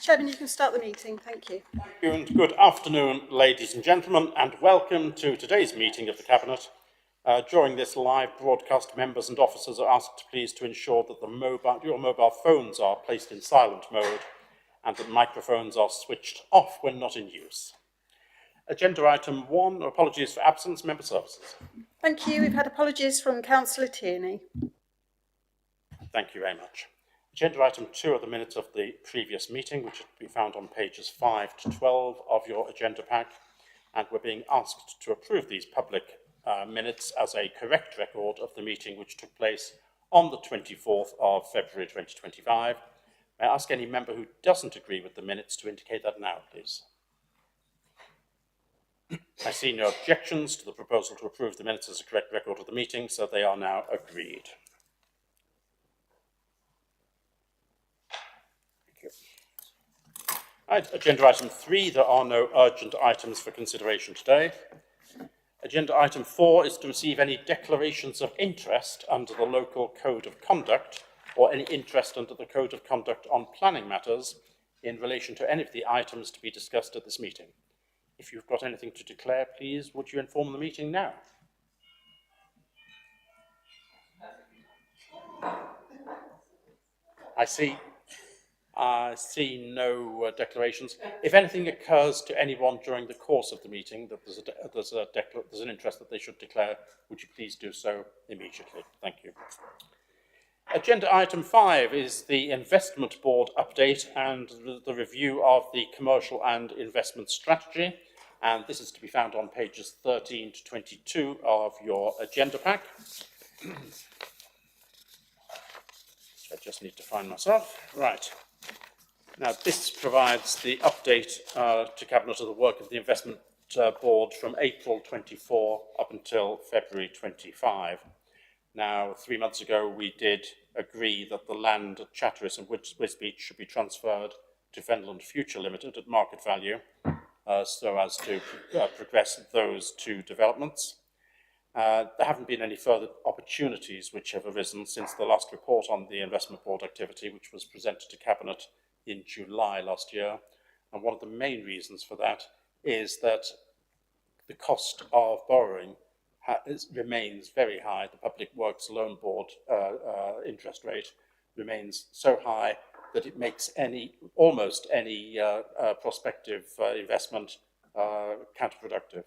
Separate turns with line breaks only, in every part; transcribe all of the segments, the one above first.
Chairman, you can start the meeting. Thank you.
Thank you and good afternoon, ladies and gentlemen, and welcome to today's meeting of the Cabinet. During this live broadcast, members and officers are asked please to ensure that your mobile phones are placed in silent mode and that microphones are switched off when not in use. Agenda item 1, apologies for absence, member services.
Thank you. We've had apologies from Councillor Tierney.
Thank you very much. Agenda item 2 are the minutes of the previous meeting, which can be found on pages 5 to 12 of your agenda pack, and we're being asked to approve these public minutes as a correct record of the meeting which took place on the 24th of February 2025. May I ask any member who doesn't agree with the minutes to indicate that now, please? I see no objections to the proposal to approve the minutes as a correct record of the meeting, so they are now agreed. Agenda item 3, there are no urgent items for consideration today. Agenda item 4 is to receive any declarations of interest under the local code of conduct or any interest under the code of conduct on planning matters in relation to any of the items to be discussed at this meeting. If you've got anything to declare, please, would you inform the meeting now? I see no declarations. If anything occurs to anyone during the course of the meeting that there's an interest that they should declare, would you please do so immediately? Thank you. Agenda item 5 is the Investment Board update and the review of the commercial and investment strategy. And this is to be found on pages 13 to 22 of your agenda pack. I just need to find myself. Right. Now, this provides the update to Cabinet of the work of the Investment Board from April 24 up until February 25. Now, 3 months ago, we did agree that the land at Chatteris and Wisbech should be transferred to Fenland Future Limited at market value so as to progress those two developments. There haven't been any further opportunities which have arisen since the last report on the Investment Board activity, which was presented to Cabinet in July last year. And one of the main reasons for that is that the cost of borrowing remains very high. The Public Works Loan Board interest rate remains so high that it makes almost any prospective investment counterproductive.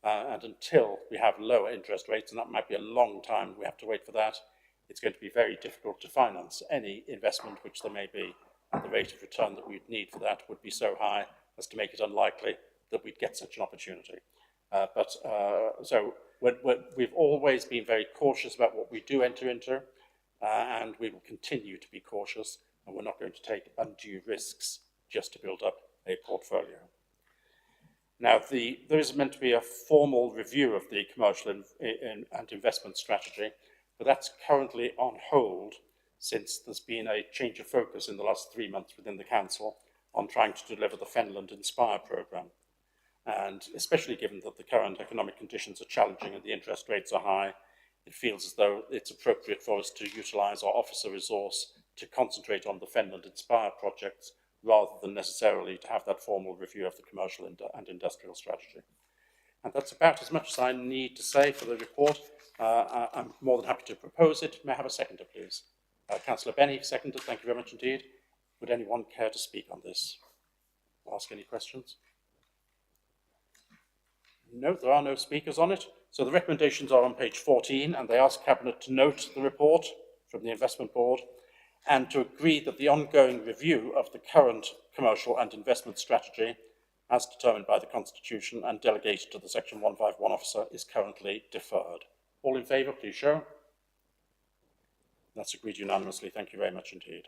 And until we have lower interest rates, and that might be a long time, we have to wait for that, it's going to be very difficult to finance any investment which there may be, and the rate of return that we'd need for that would be so high as to make it unlikely that we'd get such an opportunity. So we've always been very cautious about what we do enter into, and we will continue to be cautious, and we're not going to take undue risks just to build up a portfolio. Now, there is meant to be a formal review of the commercial and investment strategy, but that's currently on hold since there's been a change of focus in the last 3 months within the Council on trying to deliver the Fenland Inspire programme. And especially given that the current economic conditions are challenging and the interest rates are high, it feels as though it's appropriate for us to utilise our officer resource to concentrate on the Fenland Inspire projects rather than necessarily to have that formal review of the commercial and industrial strategy. And that's about as much as I need to say for the report. I'm more than happy to propose it. May I have a seconder, please? Councillor Benny, seconded. Thank you very much indeed. Would anyone care to speak on this? Or ask any questions? No, there are no speakers on it. So the recommendations are on page 14, and they ask Cabinet to note the report from the Investment Board and to agree that the ongoing review of the current commercial and investment strategy, as determined by the Constitution and delegated to the Section 151 officer, is currently deferred. All in favour, please show. That's agreed unanimously. Thank you very much indeed.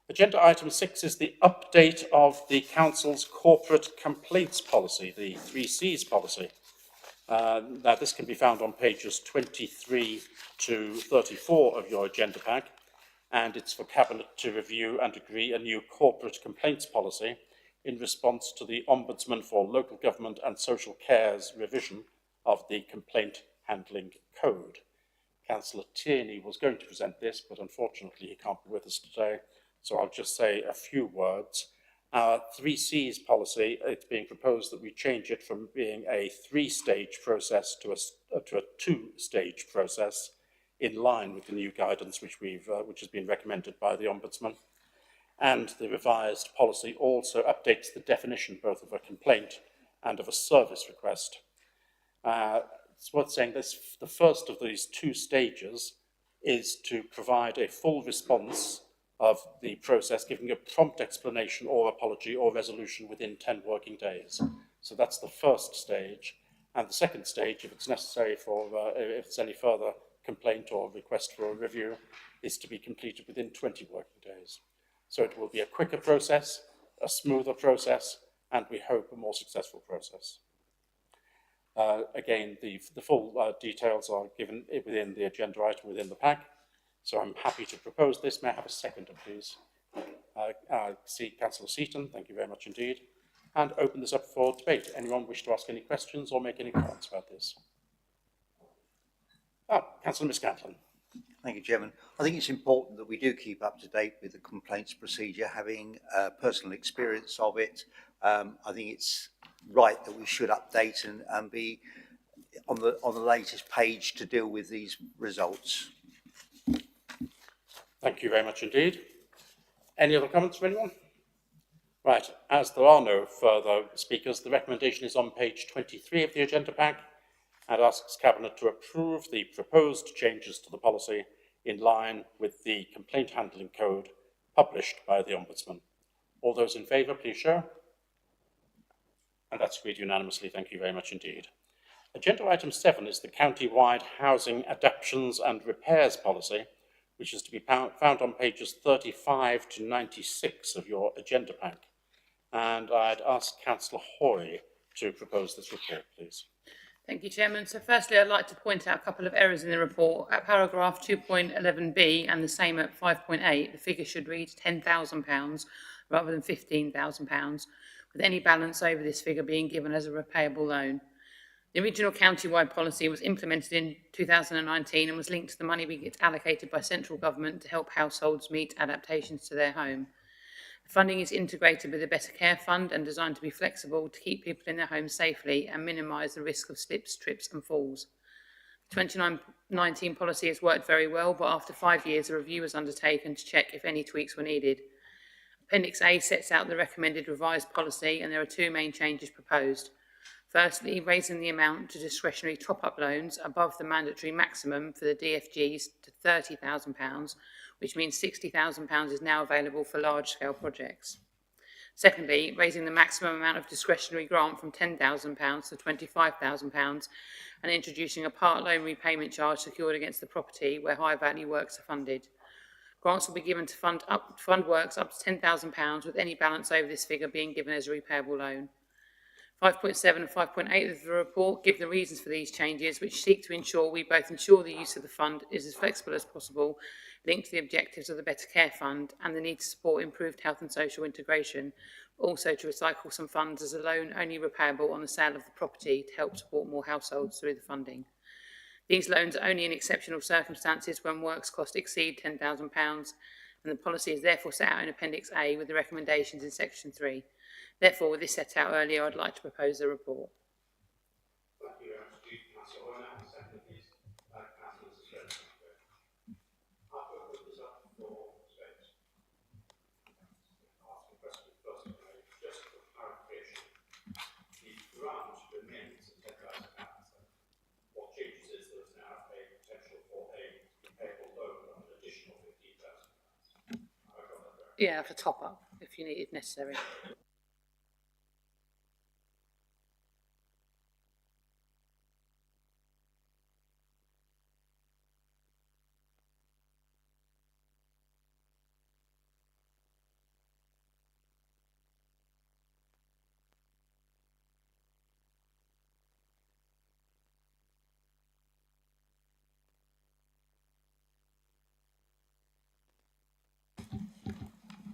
Agenda item 6 is the update of the Council's corporate complaints policy, the 3Cs policy. Now, this can be found on pages 23 to 34 of your agenda pack, and it's for Cabinet to review and agree a new corporate complaints policy in response to the Ombudsman for Local Government and Social Care's revision of the Complaint Handling Code. Councillor Tierney was going to present this, but unfortunately he can't be with us today, so I'll just say a few words. Our 3Cs policy, it's being proposed that we change it from being a three-stage process to a two-stage process, in line with the new guidance which has been recommended by the Ombudsman. And the revised policy also updates the definition both of a complaint and of a service request. It's worth saying this, the first of these two stages is to provide a full response of the process, giving a prompt explanation or apology or resolution within 10 working days. So that's the first stage. And the second stage, if it's necessary if it's any further complaint or request for a review, is to be completed within 20 working days. So it will be a quicker process, a smoother process, and we hope a more successful process. Again, the full details are given within the agenda item within the pack. So I'm happy to propose this. May I have a seconder, please? See Councillor Seaton, thank you very much indeed. And open this up for debate. Anyone wish to ask any questions or make any comments about this? Councillor Miscantlin.
Thank you, Chairman. I think it's important that we do keep up to date with the complaints procedure, having personal experience of it. I think it's right that we should update and be on the latest page to deal with these results.
Thank you very much indeed. Any other comments from anyone? Right, as there are no further speakers, the recommendation is on page 23 of the agenda pack and asks Cabinet to approve the proposed changes to the policy in line with the Complaint Handling Code published by the Ombudsman. All those in favour, please show. And that's agreed unanimously. Thank you very much indeed. Agenda item 7 is the county-wide housing adaptations and repairs policy, which is to be found on pages 35 to 96 of your agenda pack. And I'd ask Councillor Hoy to propose this report, please.
Thank you, Chairman. So firstly, I'd like to point out a couple of errors in the report. At paragraph 2.11b and the same at 5.8, the figure should read £10,000 rather than £15,000, with any balance over this figure being given as a repayable loan. The original county-wide policy was implemented in 2019 and was linked to the money we get allocated by central government to help households meet adaptations to their home. The funding is integrated with the Better Care Fund and designed to be flexible to keep people in their homes safely and minimise the risk of slips, trips and falls. The 2019 policy has worked very well, but after 5 years a review was undertaken to check if any tweaks were needed. Appendix A sets out the recommended revised policy and there are two main changes proposed. Firstly, raising the amount to discretionary top-up loans above the mandatory maximum for the DFGs to £30,000, which means £60,000 is now available for large-scale projects. Secondly, raising the maximum amount of discretionary grant from £10,000 to £25,000 and introducing a part loan repayment charge secured against the property where high-value works are funded. Grants will be given to fund works up to £10,000, with any balance over this figure being given as a repayable loan. 5.7 and 5.8 of the report give the reasons for these changes, which seek to ensure we both ensure the use of the fund is as flexible as possible, linked to the objectives of the Better Care Fund and the need to support improved health and social integration, but also to recycle some funds as a loan only repayable on the sale of the property to help support more households through the funding. These loans are only in exceptional circumstances when works cost exceed £10,000, and the policy is therefore set out in Appendix A with the recommendations in Section 3. Therefore, with this set out earlier, I'd like to propose the report.
Thank you very much, Councillor Hoy. Now, second, please, Councillor Suspense. I'll put this up for debate. Ask a question first, just for clarification. The grant remains at £10,000. What changes is there is now a potential for a repayable loan of an additional £15,000. Have I got that correct?
Yeah, for top up if you need it necessary.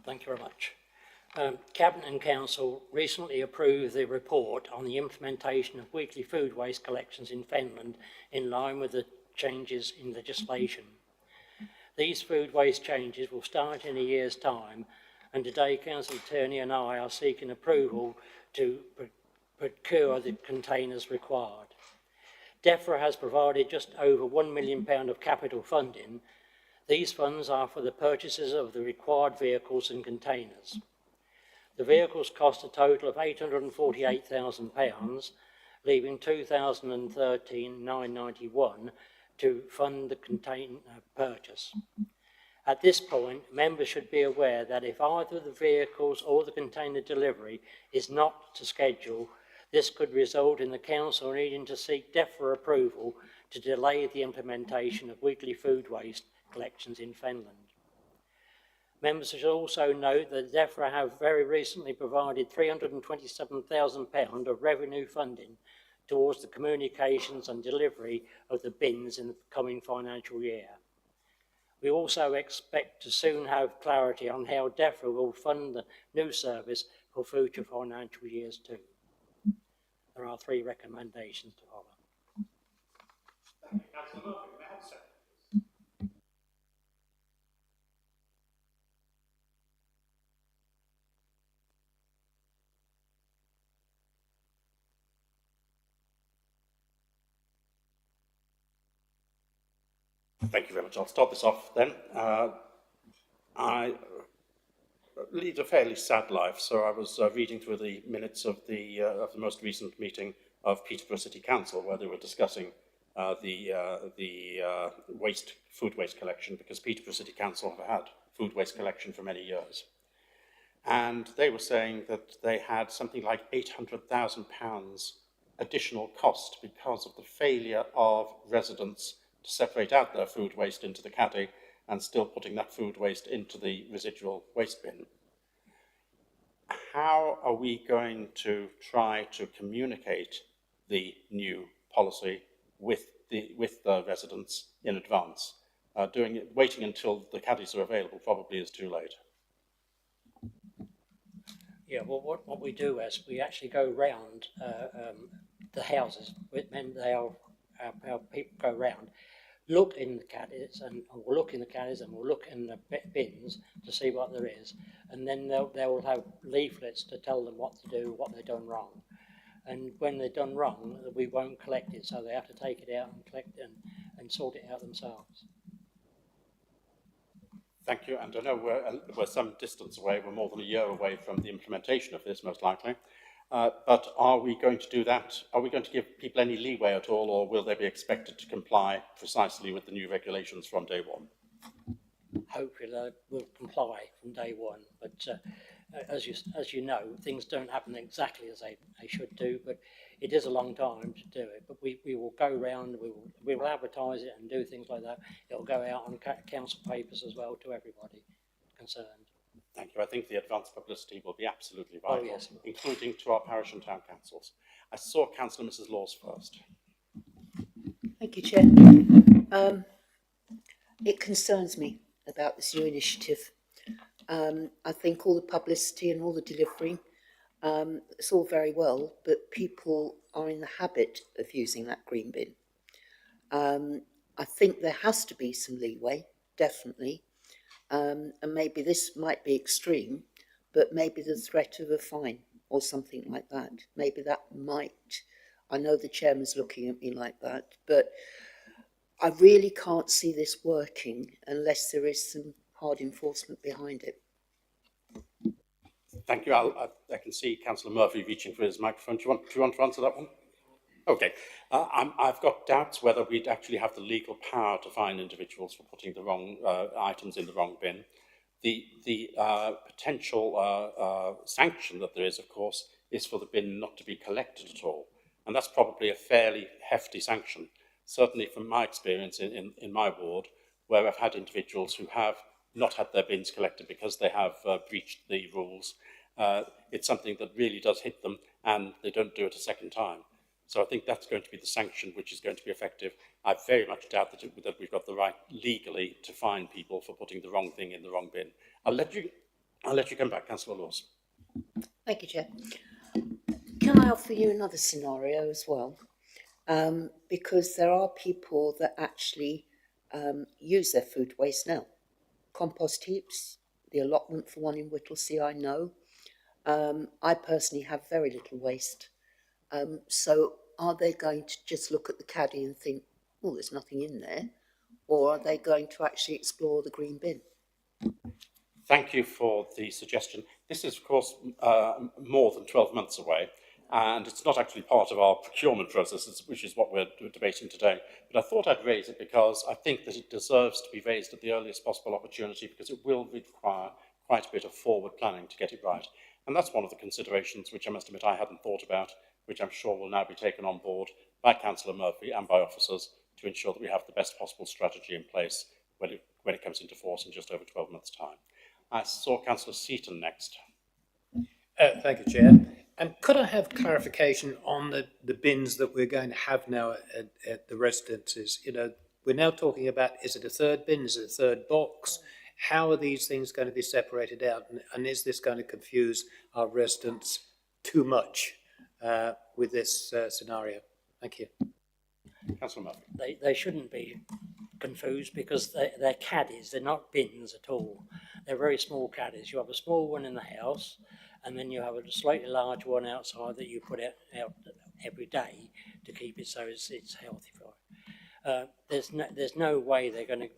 Thank you very much. Cabinet and Council recently approved the report on the implementation of weekly food waste collections in Finland in line with the changes in legislation. These food waste changes will start in a year's time, and today Councillor Tierney and I are seeking approval to procure the containers required. DEFRA has provided just over £1 million of capital funding. These funds are for the purchases of the required vehicles and containers. The vehicles cost a total of £848,000, leaving 2013 991 to fund the container purchase. At this point, members should be aware that if either the vehicles or the container delivery is not to schedule, this could result in the council needing to seek DEFRA approval to delay the implementation of weekly food waste collections in Fenland. Members should also note that DEFRA have very recently provided £327,000 of revenue funding towards the communications and delivery of the bins in the coming financial year. We also expect to soon have clarity on how DEFRA will fund the new service for future financial years too. There are 3 recommendations to follow.
Councillor Murphy, may I have a second? Thank you very much. I'll start this off then. I lead a fairly sad life, so I was reading through the minutes of the most recent meeting of Peterborough City Council, where they were discussing the food waste collection, because Peterborough City Council have had food waste collection for many years. And they were saying that they had something like £800,000 additional cost because of the failure of residents to separate out their food waste into the caddy and still putting that food waste into the residual waste bin. How are we going to try to communicate the new policy with the residents in advance? Waiting until the caddies are available probably is too late.
Yeah, well, what we do is we actually go round the houses, when our people go round, look in the caddies, and we'll look in the bins to see what there is, and then they will have leaflets to tell them what to do, what they've done wrong. And when they've done wrong, we won't collect it, so they have to take it out and collect it and sort it out themselves.
Thank you, and I know we're some distance away, we're more than a year away from the implementation of this, most likely. But are we going to do that? Are we going to give people any leeway at all, or will they be expected to comply precisely with the new regulations from day one?
Hopefully they will comply from day one, but as you know, things don't happen exactly as they should do, but it is a long time to do it. But we will go round, we will advertise it and do things like that. It will go out on council papers as well to everybody concerned.
Thank you. I think the advance publicity will be absolutely vital,
yes.
Including to our parish and town councils. I saw Councillor Mrs Laws first.
Thank you, Chair. It concerns me about this new initiative. I think all the publicity and all the delivery, it's all very well, but people are in the habit of using that green bin. I think there has to be some leeway, definitely. And maybe this might be extreme, but maybe the threat of a fine or something like that. Maybe that might, I know the chairman's looking at me like that, but I really can't see this working unless there is some hard enforcement behind it.
Thank you. I can see Councillor Murphy reaching for his microphone. Do you want to answer that one? Okay. I've got doubts whether we'd actually have the legal power to fine individuals for putting the wrong items in the wrong bin. The potential sanction that there is, of course, is for the bin not to be collected at all. And that's probably a fairly hefty sanction. Certainly from my experience in my ward, where I've had individuals who have not had their bins collected because they have breached the rules, it's something that really does hit them and they don't do it a second time. So I think that's going to be the sanction which is going to be effective. I very much doubt that we've got the right legally to fine people for putting the wrong thing in the wrong bin. I'll let you come back, Councillor Laws.
Thank you, Chair. Can I offer you another scenario as well? Because there are people that actually use their food waste now. Compost heaps, the allotment for one in Whittlesea, I know. I personally have very little waste. So are they going to just look at the caddy and think, oh, there's nothing in there? Or are they going to actually explore the green bin?
Thank you for the suggestion. This is, of course, more than 12 months away, and it's not actually part of our procurement process, which is what we're debating today. But I thought I'd raise it because I think that it deserves to be raised at the earliest possible opportunity, because it will require quite a bit of forward planning to get it right. And that's one of the considerations which I must admit I hadn't thought about, which I'm sure will now be taken on board by Councillor Murphy and by officers to ensure that we have the best possible strategy in place when it comes into force in just over 12 months' time. I saw Councillor Seaton next.
Thank you, Chair. Could I have clarification on the bins that we're going to have now at the residences? You know, we're now talking about, is it a third bin, is it a third box? How are these things going to be separated out? And is this going to confuse our residents too much with this scenario? Thank you.
Councillor Murphy.
They shouldn't be confused because they're caddies, they're not bins at all. They're very small caddies. You have a small one in the house, and then you have a slightly large one outside that you put out every day to keep it so it's healthy for it. There's no way they're going to.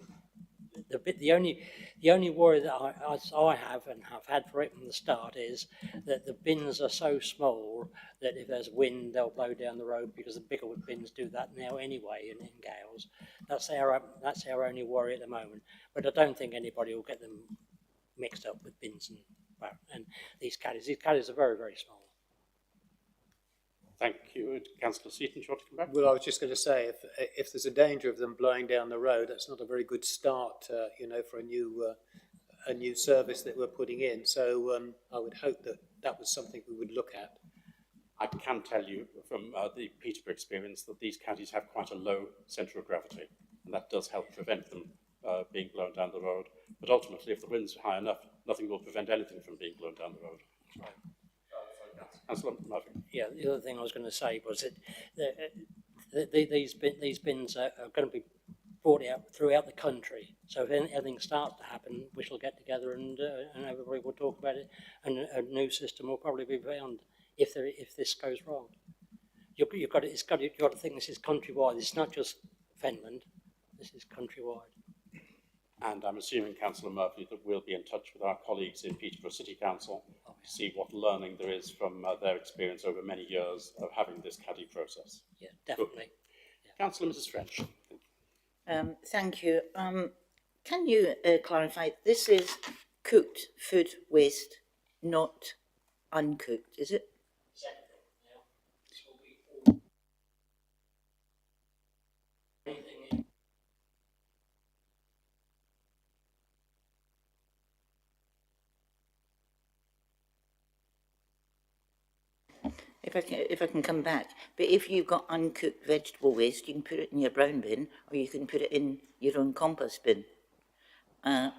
The only worry that I have and have had for it from the start is that the bins are so small that if there's wind they'll blow down the road, because the bigger bins do that now anyway in gales. That's our only worry at the moment. But I don't think anybody will get them mixed up with bins and these caddies. These caddies are very, very small.
Thank you. Councillor Seaton, do you want to come back?
Well, I was just going to say, if there's a danger of them blowing down the road, that's not a very good start, for a new service that we're putting in. So I would hope that was something we would look at.
I can tell you from the Peterborough experience that these caddies have quite a low centre of gravity, and that does help prevent them being blown down the road. But ultimately, if the wind's high enough, nothing will prevent anything from being blown down the road.
That's right.
Councillor Murphy.
Yeah, the other thing I was going to say was that these bins are going to be brought out throughout the country. So if anything starts to happen, we shall get together and everybody will talk about it, and a new system will probably be found if this goes wrong. You've got to think this is countrywide. It's not just Fenland. This is countrywide.
And I'm assuming, Councillor Murphy, that we'll be in touch with our colleagues in Peterborough City Council to see what learning there is from their experience over many years of having this caddy process.
Yeah, definitely.
Yeah. Councillor Mrs. French.
Thank you. Can you clarify, this is cooked food waste, not uncooked, is it? If I can come back, but if you've got uncooked vegetable waste, you can put it in your brown bin, or you can put it in your own compost bin. And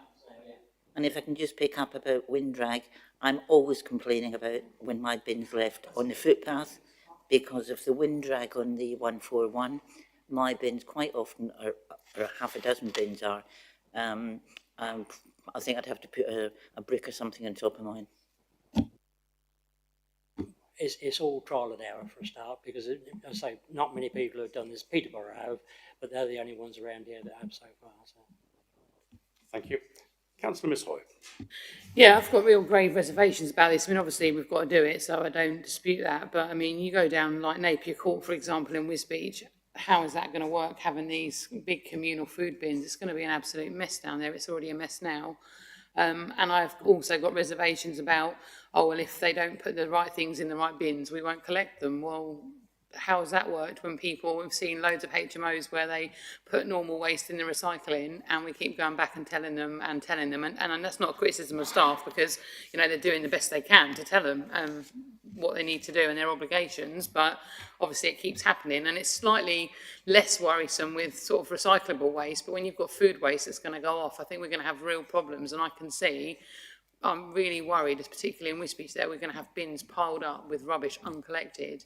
if I can just pick up about wind drag, I'm always complaining about when my bin's left on the footpath because of the wind drag on the 141. My bins quite often are half a dozen bins are. I think I'd have to put a brick or something on top of mine.
It's all trial and error for a start, because as I say, not many people have done this. Peterborough have, but they're the only ones around here that have so far. So.
Thank you. Councillor Miss Hoy.
Yeah, I've got real grave reservations about this. I mean, obviously we've got to do it, so I don't dispute that. But I mean, you go down like Napier Court, for example, in Wisbech, how is that going to work, having these big communal food bins? It's going to be an absolute mess down there. It's already a mess now. And I've also got reservations about, oh, well, if they don't put the right things in the right bins, we won't collect them. Well, how's that worked when we've seen loads of HMOs where they put normal waste in the recycling, and we keep going back and telling them, and that's not a criticism of staff, because, they're doing the best they can to tell them what they need to do and their obligations, but obviously it keeps happening, and it's slightly less worrisome with sort of recyclable waste, but when you've got food waste that's going to go off, I think we're going to have real problems, and I'm really worried, particularly in Wisbech, that we're going to have bins piled up with rubbish uncollected.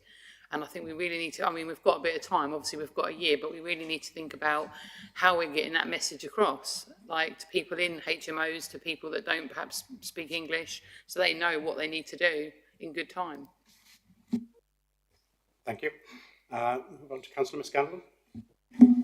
And I think we really need to, I mean, we've got a bit of time, obviously we've got a year, but we really need to think about how we're getting that message across, like to people in HMOs, to people that don't perhaps speak English, so they know what they need to do in good time.
Thank you. Move on to Councillor Miscandlin.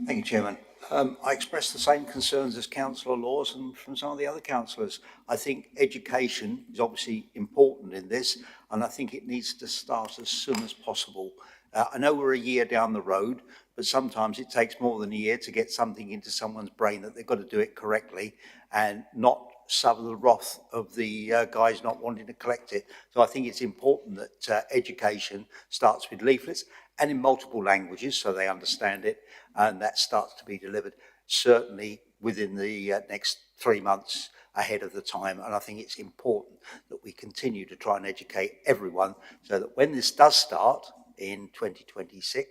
Thank you, Chairman. I express the same concerns as Councillor Laws and from some of the other councillors. I think education is obviously important in this, and I think it needs to start as soon as possible. I know we're a year down the road, but sometimes it takes more than a year to get something into someone's brain that they've got to do it correctly and not suffer the wrath of the guys not wanting to collect it. So I think it's important that education starts with leaflets and in multiple languages so they understand it, and that starts to be delivered certainly within the next 3 months ahead of the time. And I think it's important that we continue to try and educate everyone so that when this does start in 2026,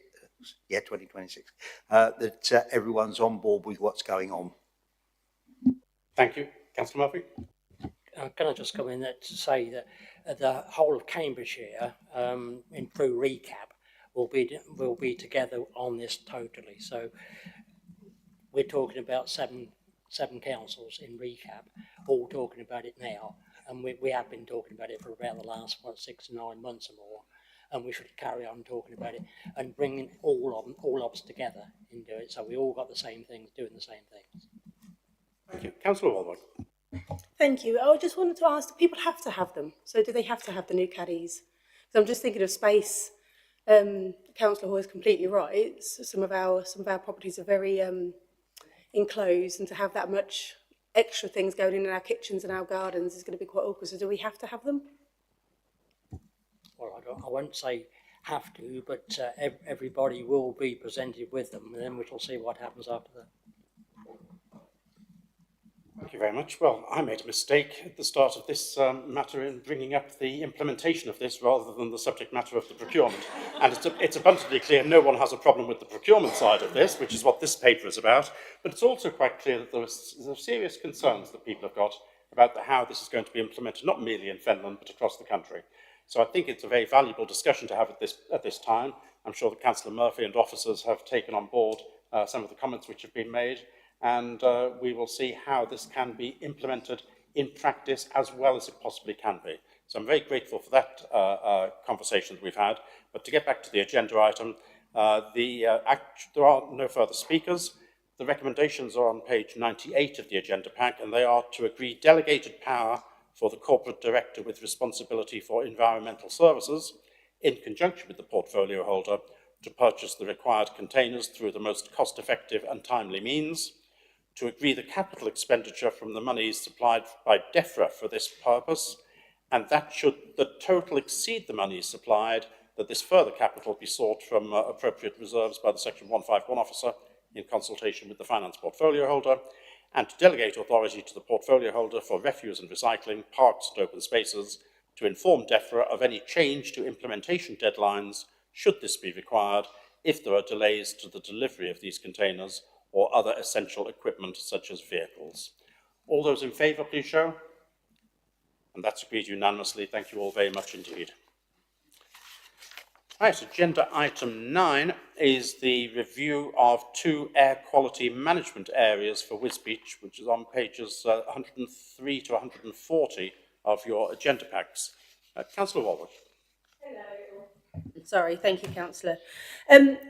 that everyone's on board with what's going on.
Thank you. Councillor Murphy.
Can I just come in there to say that the whole of Cambridgeshire, through RECAB, will be together on this totally. So we're talking about seven councils in RECAB, all talking about it now, and we have been talking about it for about the last 6 to 9 months or more, and we should carry on talking about it and bringing all of us together into it, so we all got the same things, doing the same things.
Thank you. Councillor Waldron.
Thank you. I just wanted to ask, do people have to have them? So do they have to have the new caddies? So I'm just thinking of space. Councillor Hall is completely right. Some of our properties are very enclosed, and to have that much extra things going in our kitchens and our gardens is going to be quite awkward. So do we have to have them?
Well, I won't say have to, but everybody will be presented with them, and then we shall see what happens after that.
Thank you very much. Well, I made a mistake at the start of this matter in bringing up the implementation of this rather than the subject matter of the procurement. And it's abundantly clear no one has a problem with the procurement side of this, which is what this paper is about. But it's also quite clear that there are serious concerns that people have got about how this is going to be implemented, not merely in Fenland, but across the country. So I think it's a very valuable discussion to have at this time. I'm sure that Councillor Murphy and officers have taken on board some of the comments which have been made, and we will see how this can be implemented in practice as well as it possibly can be. So I'm very grateful for that conversation that we've had. But to get back to the agenda item, there are no further speakers. The recommendations are on page 98 of the agenda pack, and they are to agree delegated power for the corporate director with responsibility for environmental services, in conjunction with the portfolio holder, to purchase the required containers through the most cost-effective and timely means, to agree the capital expenditure from the monies supplied by DEFRA for this purpose, and that should the total exceed the monies supplied, that this further capital be sought from appropriate reserves by the Section 151 officer in consultation with the finance portfolio holder, and to delegate authority to the portfolio holder for refuse and recycling, parks and open spaces, to inform DEFRA of any change to implementation deadlines, should this be required, if there are delays to the delivery of these containers or other essential equipment such as vehicles. All those in favour, please show. And that's agreed unanimously. Thank you all very much indeed. Right, agenda item 9 is the review of 2 air quality management areas for Wisbech, which is on pages 103 to 140 of your agenda packs. Councillor Walworth.
Hello. Sorry, thank you, Councillor.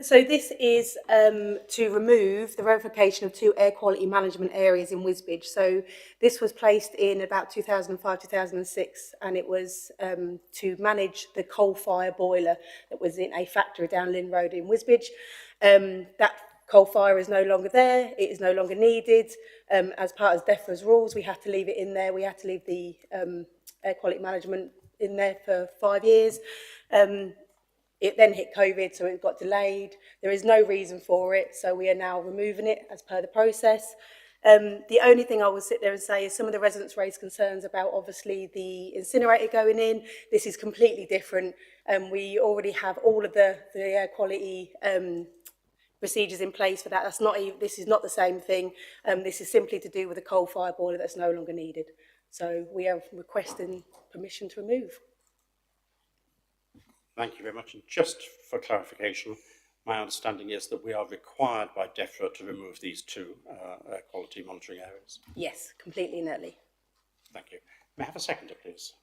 So this is to remove the verification of 2 air quality management areas in Wisbech. So this was placed in about 2005-2006, and it was to manage the coal fire boiler that was in a factory down Lynn Road in Wisbech. That coal fire is no longer there. It is no longer needed. As part of DEFRA's rules, we had to leave it in there. We had to leave the air quality management in there for 5 years. It then hit COVID, so it got delayed. There is no reason for it, so we are now removing it as per the process. The only thing I will sit there and say is some of the residents raised concerns about obviously the incinerator going in. This is completely different. We already have all of the air quality procedures in place for that. This is not the same thing. This is simply to do with a coal fire boiler that's no longer needed. So we are requesting permission to remove.
Thank you very much. And just for clarification, my understanding is that we are required by DEFRA to remove these two air quality monitoring areas.
Yes, completely and utterly.
Thank you. May I have a seconder, please?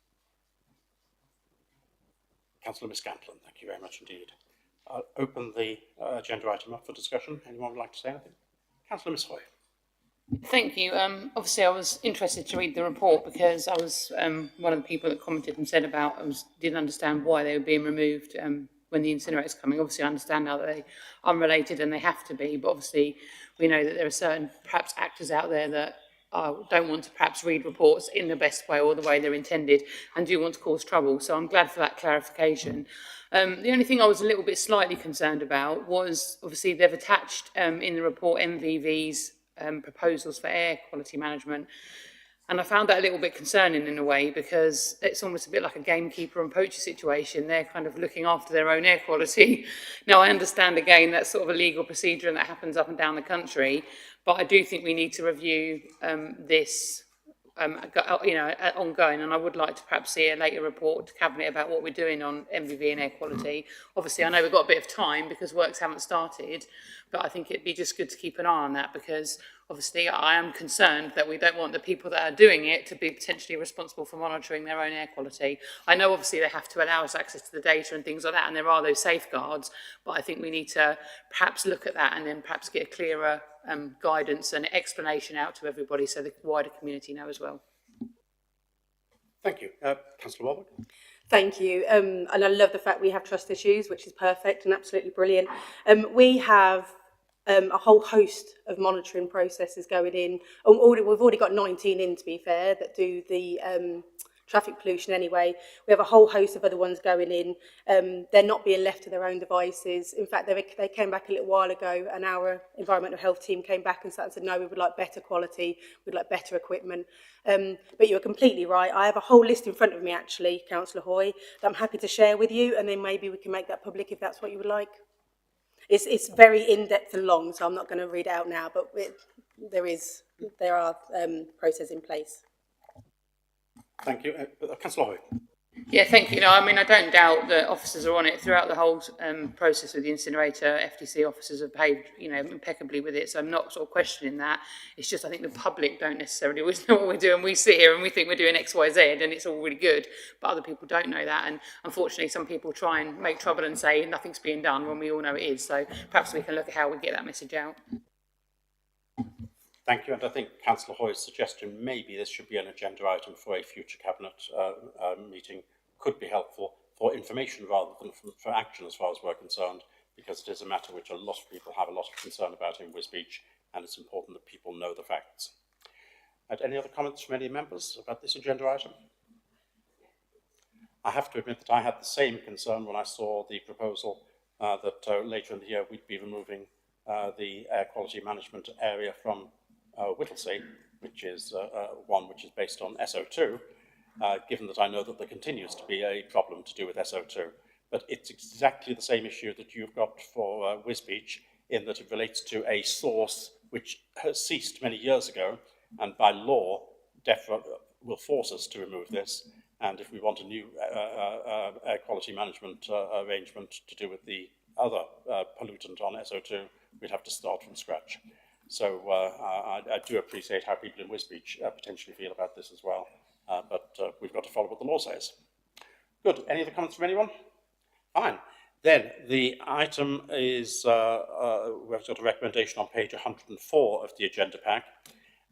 Councillor Miscantlin, thank you very much indeed. I'll open the agenda item up for discussion. Anyone would like to say anything? Councillor Miss Hoy.
Thank you. Obviously, I was interested to read the report because I was one of the people that commented and said about didn't understand why they were being removed when the incinerator's coming. Obviously, I understand now that they're unrelated and they have to be, but obviously we know that there are certain perhaps actors out there that don't want to perhaps read reports in the best way or the way they're intended and do want to cause trouble. So I'm glad for that clarification. The only thing I was a little bit slightly concerned about was obviously they've attached in the report MVV's proposals for air quality management. And I found that a little bit concerning in a way because it's almost a bit like a gamekeeper and poacher situation. They're kind of looking after their own air quality. Now, I understand, again, that's sort of a legal procedure and that happens up and down the country. But I do think we need to review this ongoing, and I would like to perhaps see a later report to Cabinet about what we're doing on MVV and air quality. Obviously, I know we've got a bit of time because works haven't started, but I think it'd be just good to keep an eye on that because obviously I am concerned that we don't want the people that are doing it to be potentially responsible for monitoring their own air quality. I know obviously they have to allow us access to the data and things like that, and there are those safeguards, but I think we need to perhaps look at that and then perhaps get a clearer guidance and explanation out to everybody so the wider community know as well.
Thank you. Councillor Warwick.
Thank you. And I love the fact we have trust issues, which is perfect and absolutely brilliant. We have a whole host of monitoring processes going in. We've already got 19 in, to be fair, that do the traffic pollution anyway. We have a whole host of other ones going in. They're not being left to their own devices. In fact, they came back a little while ago and our environmental health team came back and said, no, we would like better quality, we'd like better equipment. But you're completely right. I have a whole list in front of me, actually, Councillor Hoy, that I'm happy to share with you, and then maybe we can make that public if that's what you would like. It's very in-depth and long, so I'm not going to read it out now, but there are processes in place.
Thank you. Councillor Hoy.
Yeah, thank you. No, I mean, I don't doubt that officers are on it throughout the whole process with the incinerator. FDC officers have behaved, impeccably with it. So I'm not sort of questioning that. It's just I think the public don't necessarily always know what we're doing. We sit here and we think we're doing X, Y, Z, and it's all really good. But other people don't know that. And unfortunately, some people try and make trouble and say nothing's being done when we all know it is. So perhaps we can look at how we get that message out.
Thank you, and I think Councillor Hoy's suggestion maybe this should be an agenda item for a future Cabinet meeting could be helpful for information rather than for action as far as we're concerned, because it is a matter which a lot of people have a lot of concern about in Wisbech, and it's important that people know the facts. Any other comments from any members about this agenda item? I have to admit that I had the same concern when I saw the proposal that later in the year we'd be removing the air quality management area from Whittlesea, which is one which is based on SO2, given that I know that there continues to be a problem to do with SO2. But it's exactly the same issue that you've got for Wisbech, in that it relates to a source which has ceased many years ago, and by law, DEFRA will force us to remove this. And if we want a new air quality management arrangement to do with the other pollutant on SO2, we'd have to start from scratch. So I do appreciate how people in Wisbech potentially feel about this as well, but we've got to follow what the law says. Good. Any other comments from anyone? Fine. Then the item is, we've got a recommendation on page 104 of the agenda pack,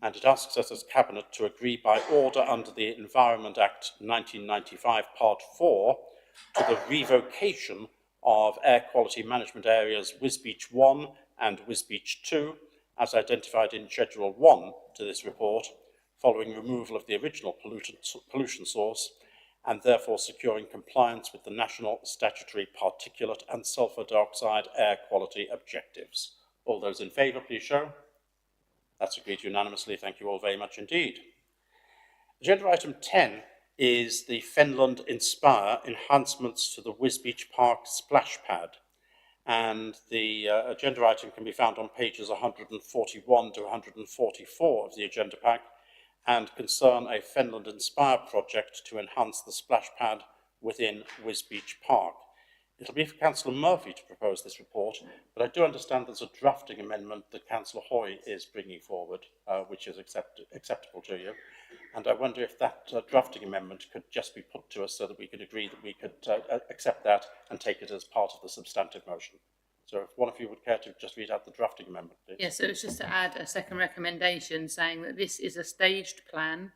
and it asks us as Cabinet to agree by order under the Environment Act 1995 Part 4 to the revocation of air quality management areas Wisbech 1 and Wisbech 2, as identified in Schedule 1 to this report, following removal of the original pollution source, and therefore securing compliance with the national statutory particulate and sulphur dioxide air quality objectives. All those in favour, please show. That's agreed unanimously. Thank you all very much indeed. Agenda item 10 is the Fenland Inspire enhancements to the Wisbech Park splash pad. And the agenda item can be found on pages 141 to 144 of the agenda pack, and concern a Fenland Inspire project to enhance the splash pad within Wisbech Park. It'll be for Councillor Murphy to propose this report, but I do understand there's a drafting amendment that Councillor Hoy is bringing forward, which is acceptable to you. And I wonder if that drafting amendment could just be put to us so that we could agree that we could accept that and take it as part of the substantive motion. So if one of you would care to just read out the drafting amendment, please.
Yes, so it's just to add a second recommendation saying that this is a staged plan.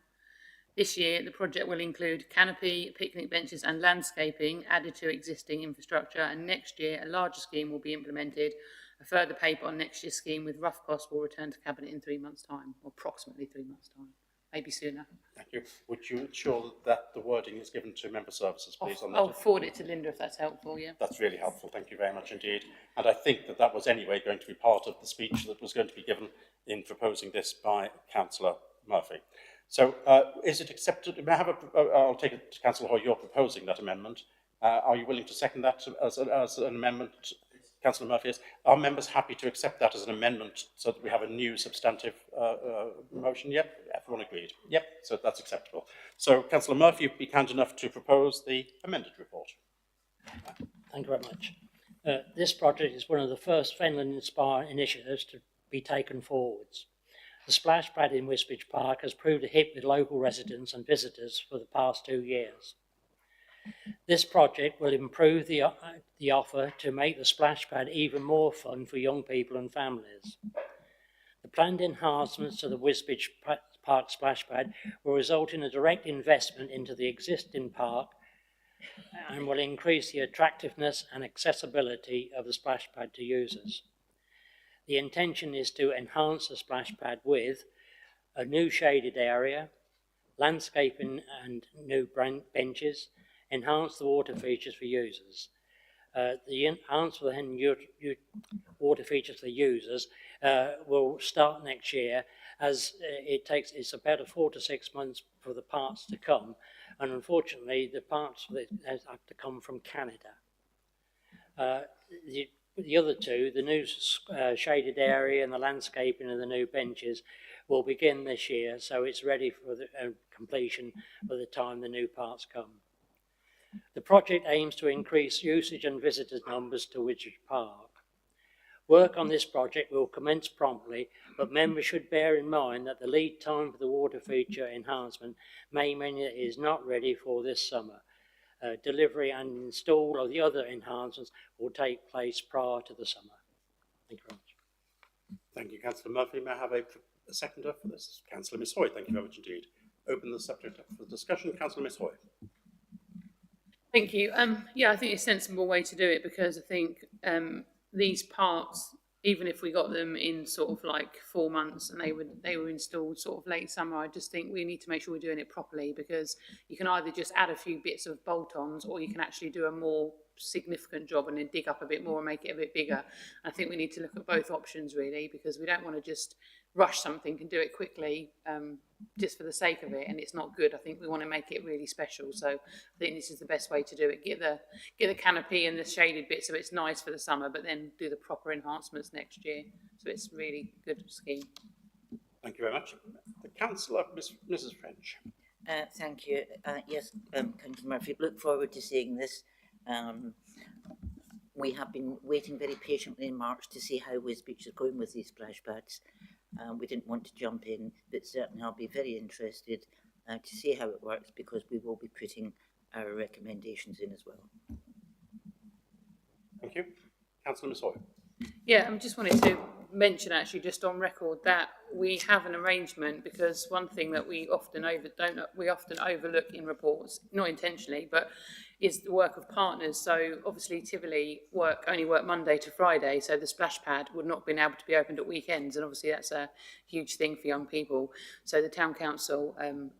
This year, the project will include canopy, picnic benches and landscaping added to existing infrastructure, and next year a larger scheme will be implemented. A further paper on next year's scheme with rough costs will return to Cabinet in 3 months' time, or approximately 3 months' time, maybe sooner.
Thank you. Would you ensure that the wording is given to member services, please? On that?
I'll forward it to Linda if that's helpful, yeah.
That's really helpful. Thank you very much indeed. And I think that that was anyway going to be part of the speech that was going to be given in proposing this by Councillor Murphy. So is it accepted? May I have I'll take it to Councillor Hoy, you're proposing that amendment. Are you willing to second that as an amendment? Councillor Murphy is. Are members happy to accept that as an amendment so that we have a new substantive motion? Yep, everyone agreed. Yep, so that's acceptable. So Councillor Murphy, be kind enough to propose the amended report.
Thank you very much. This project is one of the first Fenland-inspired initiatives to be taken forwards. The splash pad in Wisbech Park has proved a hit with local residents and visitors for the past 2 years. This project will improve the offer to make the splash pad even more fun for young people and families. The planned enhancements to the Wisbech Park splash pad will result in a direct investment into the existing park and will increase the attractiveness and accessibility of the splash pad to users. The intention is to enhance the splash pad with a new shaded area, landscaping and new benches, enhance the water features for users. The enhancement and water features for users will start next year, as it's about 4 to 6 months for the parts to come, and unfortunately the parts have to come from Canada. The other two, the new shaded area and the landscaping and the new benches, will begin this year, so it's ready for the completion by the time the new parts come. The project aims to increase usage and visitors numbers to Wisbech Park. Work on this project will commence promptly, but members should bear in mind that the lead time for the water feature enhancement may mean it is not ready for this summer. Delivery and install of the other enhancements will take place prior to the summer. Thank you very much.
Thank you, Councillor Murphy. May I have a seconder for this? Councillor Miss Hoy, thank you very much indeed. Open the subject up for discussion. Councillor Miss Hoy.
Thank you. Yeah, I think it's a sensible way to do it, because I think these parts, even if we got them in sort of like 4 months and they were installed sort of late summer, I just think we need to make sure we're doing it properly, because you can either just add a few bits of bolt-ons, or you can actually do a more significant job and then dig up a bit more and make it a bit bigger. I think we need to look at both options really, because we don't want to just rush something and do it quickly just for the sake of it, and it's not good. I think we want to make it really special, so I think this is the best way to do it. Get the canopy and the shaded bit so it's nice for the summer, but then do the proper enhancements next year, so it's a really good scheme.
Thank you very much. The Councillor, Mrs. French.
Thank you. Yes, Councillor Murphy, look forward to seeing this. We have been waiting very patiently in March to see how Wisbech is going with these splash pads. We didn't want to jump in, but certainly I'll be very interested to see how it works, because we will be putting our recommendations in as well.
Thank you. Councillor Miss Hoy.
Yeah, I just wanted to mention, actually, just on record, that we have an arrangement, because one thing that we often overlook in reports, not intentionally, but is the work of partners. So obviously Tivoli only work Monday to Friday, so the splash pad would not have been able to be opened at weekends, and obviously that's a huge thing for young people. So the town council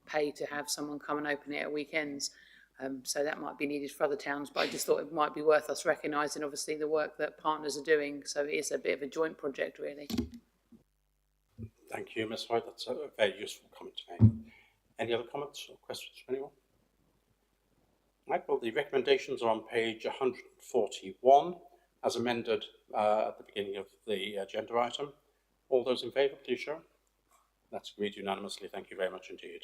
pay to have someone come and open it at weekends. So that might be needed for other towns, but I just thought it might be worth us recognising, obviously, the work that partners are doing. So it is a bit of a joint project, really.
Thank you, Ms. Hoy. That's a very useful comment to make. Any other comments or questions from anyone? Right, well, the recommendations are on page 141, as amended at the beginning of the agenda item. All those in favour, please show. That's agreed unanimously. Thank you very much indeed.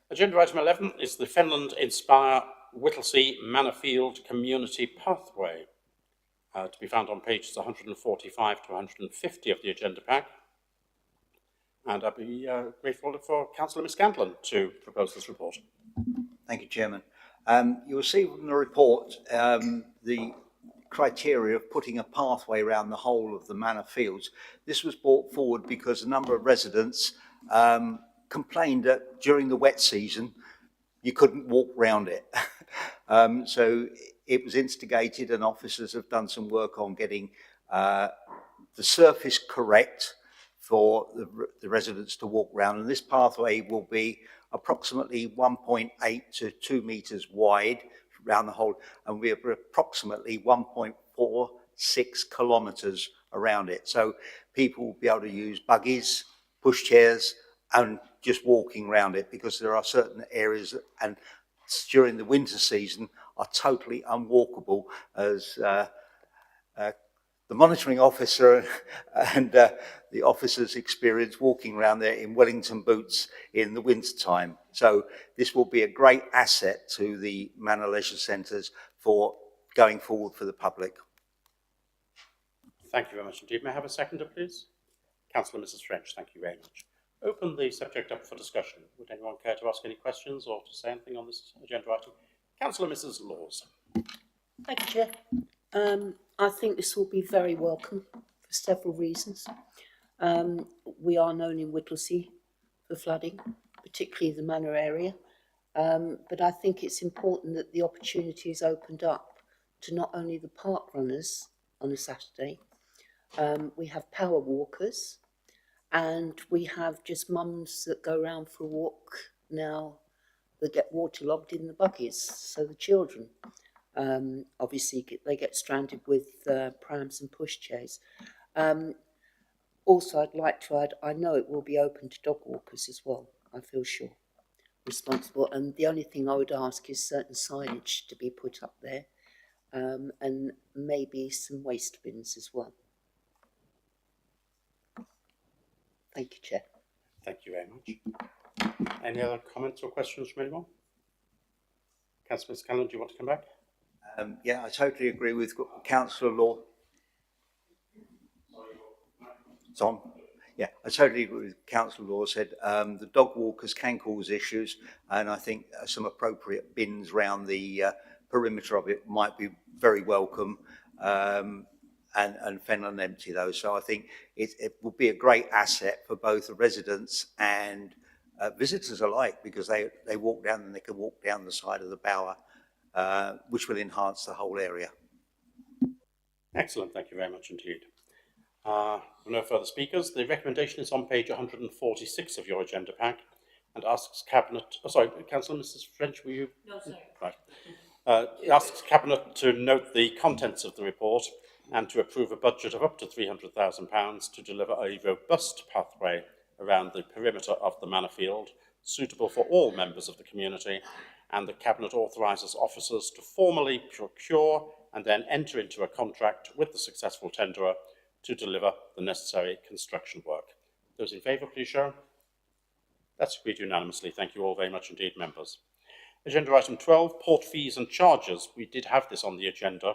Agenda item 11 is the Fenland Inspire Whittlesea Manorfield Community Pathway, to be found on pages 145 to 150 of the agenda pack. And I'd be grateful for Councillor Miscantlin to propose this report.
Thank you, Chairman. You will see from the report the criteria of putting a pathway around the whole of the manor fields. This was brought forward because a number of residents complained that during the wet season you couldn't walk round it. So it was instigated, and officers have done some work on getting the surface correct for the residents to walk round. And this pathway will be approximately 1.8 to 2 metres wide around the whole, and we're approximately 1.46 kilometres around it. So people will be able to use buggies, pushchairs, and just walking around it, because there are certain areas, and during the winter season, are totally unwalkable, as the monitoring officer and the officers experience walking around there in Wellington boots in the winter time. So this will be a great asset to the Manor Leisure Centres for going forward for the public.
Thank you very much indeed. May I have a seconder, please? Councillor Mrs. French, thank you very much. Open the subject up for discussion. Would anyone care to ask any questions or to say anything on this agenda item? Councillor Mrs. Laws.
Thank you, Chair. I think this will be very welcome for several reasons. We are known in Whittlesea for flooding, particularly the Manor area. But I think it's important that the opportunity is opened up to not only the park runners on a Saturday, we have power walkers, and we have just mums that go round for a walk now that get waterlogged in the buggies. So the children, obviously, they get stranded with prams and pushchairs. Also, I'd like to add, I know it will be open to dog walkers as well, I feel sure, responsible. And the only thing I would ask is certain signage to be put up there, and maybe some waste bins as well. Thank you, Chair.
Thank you very much. Any other comments or questions from anyone? Councillor Scanlon, do you want to come back?
Yeah, I totally agree with Councillor Law. It's on. Yeah, I totally agree with Councillor Law said. The dog walkers can cause issues, and I think some appropriate bins around the perimeter of it might be very welcome, and Fenland empty those. So I think it will be a great asset for both the residents and visitors alike, because they walk down and they can walk down the side of the bower, which will enhance the whole area.
Excellent, thank you very much indeed. No further speakers. The recommendation is on page 146 of your agenda pack and asks Cabinet, Councillor Mrs. French, were you? No, sir. Right. It asks Cabinet to note the contents of the report and to approve a budget of up to £300,000 to deliver a robust pathway around the perimeter of the manor field, suitable for all members of the community, and the Cabinet authorises officers to formally procure and then enter into a contract with the successful tenderer to deliver the necessary construction work. Those in favour, please show. That's agreed unanimously. Thank you all very much indeed, members. Agenda item 12, port fees and charges. We did have this on the agenda,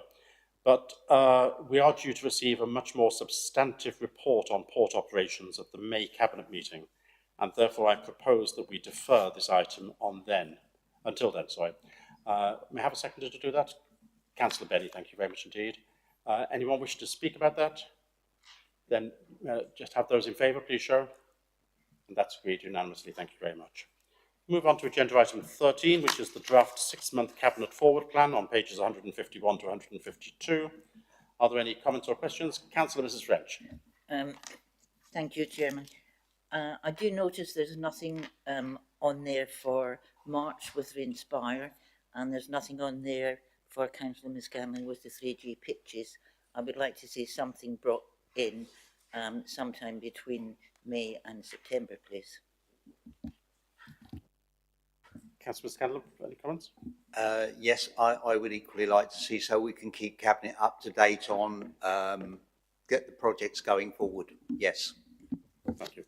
but we are due to receive a much more substantive report on port operations at the May Cabinet Meeting, and therefore I propose that we defer this item until then. May I have a seconder to do that? Councillor Benny, thank you very much indeed. Anyone wish to speak about that? Then just have those in favour, please show. And that's agreed unanimously. Thank you very much. Move on to agenda item 13, which is the draft 6-month Cabinet Forward Plan on pages 151 to 152. Are there any comments or questions? Councillor Mrs. French.
Thank you, Chairman. I do notice there's nothing on there for March with Inspire, and there's nothing on there for Councillor Miscantlin with the 3G pitches. I would like to see something brought in sometime between May and September, please.
Councillor Scanlon, any comments?
Yes, I would equally like to see, so we can keep Cabinet up to date on get the projects going forward. Yes.
Thank you.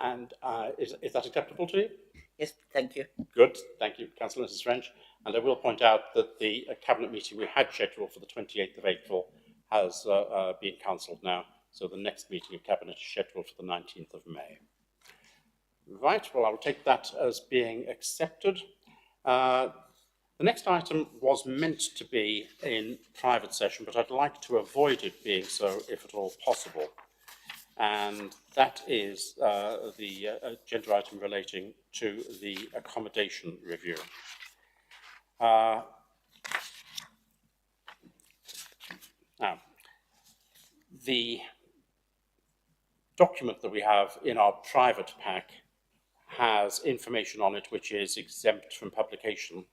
And is that acceptable to you?
Yes, thank you.
Good, thank you, Councillor Mrs French. And I will point out that the Cabinet meeting we had scheduled for the 28th of April has been cancelled now. So the next meeting of Cabinet is scheduled for the 19th of May. Right, well, I'll take that as being accepted. The next item was meant to be in private session, but I'd like to avoid it being so if at all possible. And that is the agenda item relating to the accommodation review. Now, the document that we have in our private pack has information on it which is exempt from publication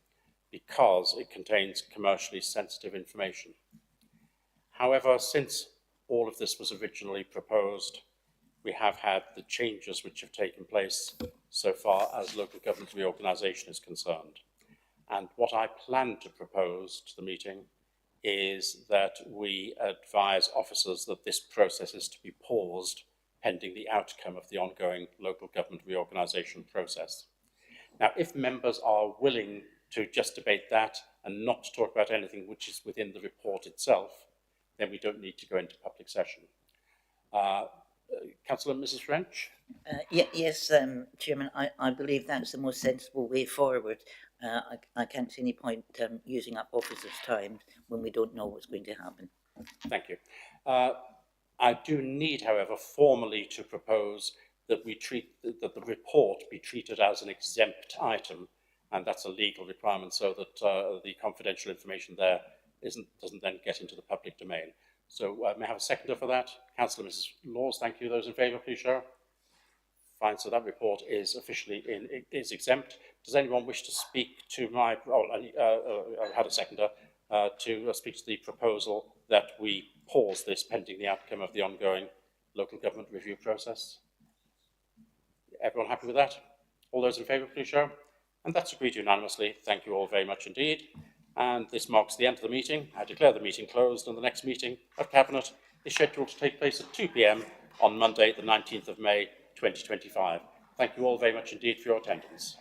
because it contains commercially sensitive information. However, since all of this was originally proposed, we have had the changes which have taken place so far as local government reorganisation is concerned. And what I plan to propose to the meeting is that we advise officers that this process is to be paused pending the outcome of the ongoing local government reorganisation process. Now, if members are willing to just debate that and not talk about anything which is within the report itself, then we don't need to go into public session. Councillor Mrs French?
Yes, Chairman, I believe that's the most sensible way forward. I can't see any point using up officers' time when we don't know what's going to happen.
Thank you. I do need, however, formally to propose that that the report be treated as an exempt item, and that's a legal requirement, so that the confidential information there doesn't then get into the public domain. So may I have a seconder for that? Councillor Mrs Laws, thank you. Those in favour, please show. Fine, so that report is officially exempt. Does anyone wish to speak to my, I had a seconder, to speak to the proposal that we pause this pending the outcome of the ongoing local government review process? Everyone happy with that? All those in favour, please show. And that's agreed unanimously. Thank you all very much indeed. And this marks the end of the meeting. I declare the meeting closed, and the next meeting of Cabinet is scheduled to take place at 2 p.m. on Monday, the 19th of May, 2025. Thank you all very much indeed for your attendance.